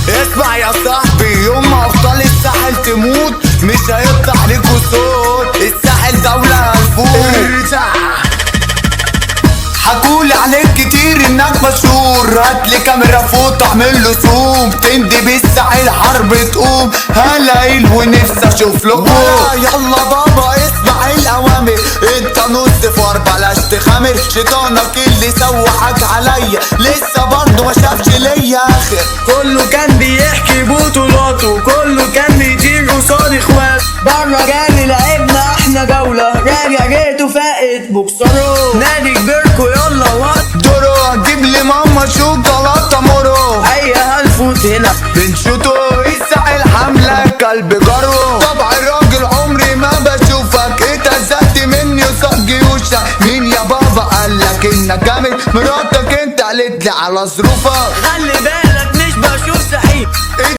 اسمع يا صاحبي، يوم ما ابطال الساحل تموت مش هيطلع ليكوا صوت. الساحل دولة الفوق. حكولي عليك كتير انك مشهور، هاتلي كاميرا فوق اعمله زوم، تندي بالساحل حرب تقوم. هلاقيل ونفسي اشوف لكم. يلا بابا اسمع الاوامر، انت نص فار بلاش تخامر. شيطانك اللي سوحك عليا لسه برضه ما شافش ليا اخر. كله كان بيحكي بطولاته، كله كان بيطير قصاد اخواته. بره جالي لعبنا احنا جولة، راجع جيته فائت بوكسرو. نادي كبيركو يلا وات دورو، هتجيب لي ماما شوكولاتة مورو. اي هنفوت هنا بنشوتو الساحل حملة كلب جرو. طبع الراجل عمري ما بشوفك، اتهزقت مني وصق جيوشك. مين يا بابا قالك انك جامد؟ مراتك انت قالت لي على ظروفك. خلي بالك